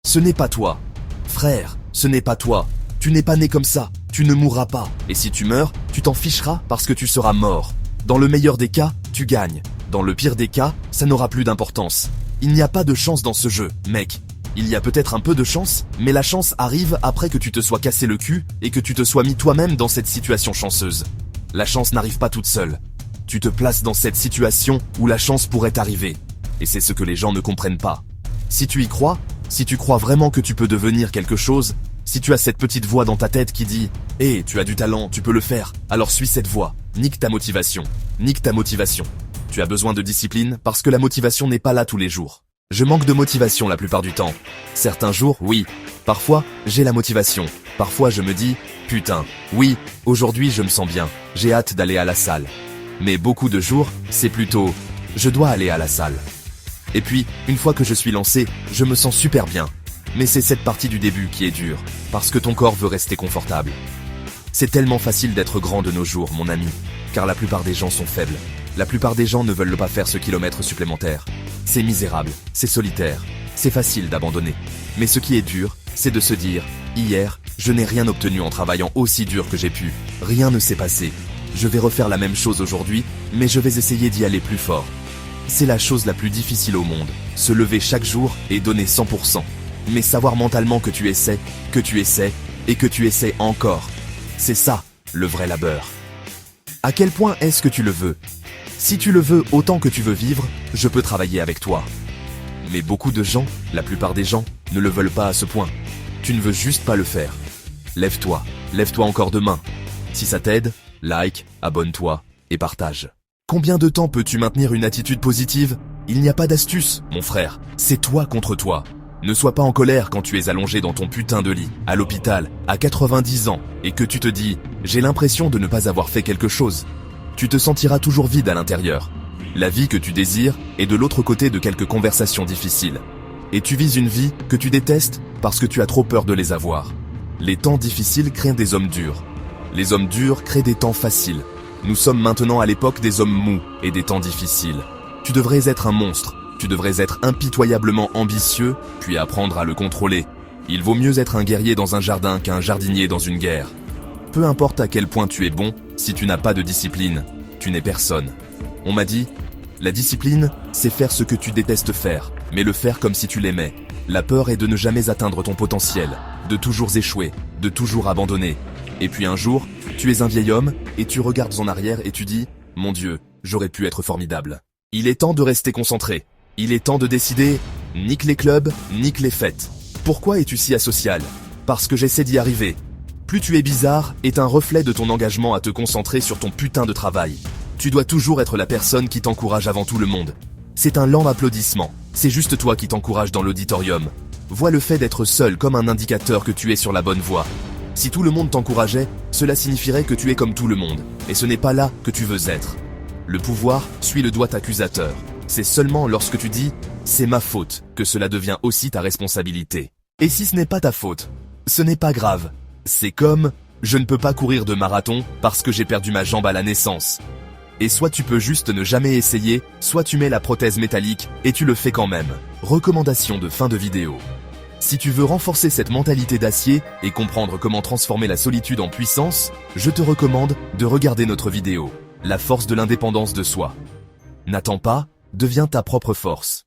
Ce n'est pas toi. Frère, ce n'est pas toi. Tu n'es pas né comme ça, tu ne mourras pas. Et si tu meurs, tu t'en ficheras parce que tu seras mort. Dans le meilleur des cas, tu gagnes. Dans le pire des cas, ça n'aura plus d'importance. Il n'y a pas de chance dans ce jeu, mec. Il y a peut-être un peu de chance, mais la chance arrive après que tu te sois cassé le cul et que tu te sois mis toi-même dans cette situation chanceuse. La chance n'arrive pas toute seule. Tu te places dans cette situation où la chance pourrait arriver. Et c'est ce que les gens ne comprennent pas. Si tu y crois, si tu crois vraiment que tu peux devenir quelque chose, si tu as cette petite voix dans ta tête qui dit « Hé, tu as du talent, tu peux le faire », alors suis cette voix. Nique ta motivation. Nique ta motivation. Tu as besoin de discipline parce que la motivation n'est pas là tous les jours. Je manque de motivation la plupart du temps. Certains jours, oui. Parfois, j'ai la motivation. Parfois, je me dis « Putain, oui, aujourd'hui je me sens bien. J'ai hâte d'aller à la salle. » Mais beaucoup de jours, c'est plutôt « Je dois aller à la salle. » Et puis, une fois que je suis lancé, je me sens super bien. Mais c'est cette partie du début qui est dure, parce que ton corps veut rester confortable. C'est tellement facile d'être grand de nos jours, mon ami, car la plupart des gens sont faibles. La plupart des gens ne veulent pas faire ce kilomètre supplémentaire. C'est misérable, c'est solitaire, c'est facile d'abandonner. Mais ce qui est dur, c'est de se dire « Hier, je n'ai rien obtenu en travaillant aussi dur que j'ai pu. Rien ne s'est passé. Je vais refaire la même chose aujourd'hui, mais je vais essayer d'y aller plus fort. » C'est la chose la plus difficile au monde, se lever chaque jour et donner 100%. Mais savoir mentalement que tu essaies et que tu essaies encore. C'est ça, le vrai labeur. À quel point est-ce que tu le veux ? Si tu le veux autant que tu veux vivre, je peux travailler avec toi. Mais beaucoup de gens, la plupart des gens, ne le veulent pas à ce point. Tu ne veux juste pas le faire. Lève-toi encore demain. Si ça t'aide, like, abonne-toi et partage. Combien de temps peux-tu maintenir une attitude positive ? Il n'y a pas d'astuce, mon frère. C'est toi contre toi. Ne sois pas en colère quand tu es allongé dans ton putain de lit, à l'hôpital, à 90 ans, et que tu te dis « J'ai l'impression de ne pas avoir fait quelque chose ». Tu te sentiras toujours vide à l'intérieur. La vie que tu désires est de l'autre côté de quelques conversations difficiles. Et tu vises une vie que tu détestes parce que tu as trop peur de les avoir. Les temps difficiles créent des hommes durs. Les hommes durs créent des temps faciles. Nous sommes maintenant à l'époque des hommes mous et des temps difficiles. Tu devrais être un monstre. Tu devrais être impitoyablement ambitieux, puis apprendre à le contrôler. Il vaut mieux être un guerrier dans un jardin qu'un jardinier dans une guerre. Peu importe à quel point tu es bon, si tu n'as pas de discipline, tu n'es personne. On m'a dit, la discipline, c'est faire ce que tu détestes faire, mais le faire comme si tu l'aimais. La peur est de ne jamais atteindre ton potentiel, de toujours échouer, de toujours abandonner. Et puis un jour, tu es un vieil homme, et tu regardes en arrière et tu dis, mon Dieu, j'aurais pu être formidable. Il est temps de rester concentré. Il est temps de décider, nique les clubs, nique les fêtes. Pourquoi es-tu si asocial ? Parce que j'essaie d'y arriver. Plus tu es bizarre est un reflet de ton engagement à te concentrer sur ton putain de travail. Tu dois toujours être la personne qui t'encourage avant tout le monde. C'est un lent applaudissement. C'est juste toi qui t'encourage dans l'auditorium. Vois le fait d'être seul comme un indicateur que tu es sur la bonne voie. Si tout le monde t'encourageait, cela signifierait que tu es comme tout le monde. Et ce n'est pas là que tu veux être. Le pouvoir suit le doigt accusateur. C'est seulement lorsque tu dis « c'est ma faute » que cela devient aussi ta responsabilité. Et si ce n'est pas ta faute, ce n'est pas grave. C'est comme « je ne peux pas courir de marathon parce que j'ai perdu ma jambe à la naissance ». Et soit tu peux juste ne jamais essayer, soit tu mets la prothèse métallique et tu le fais quand même. Recommandation de fin de vidéo. Si tu veux renforcer cette mentalité d'acier et comprendre comment transformer la solitude en puissance, je te recommande de regarder notre vidéo « La force de l'indépendance de soi ». N'attends pas, deviens ta propre force.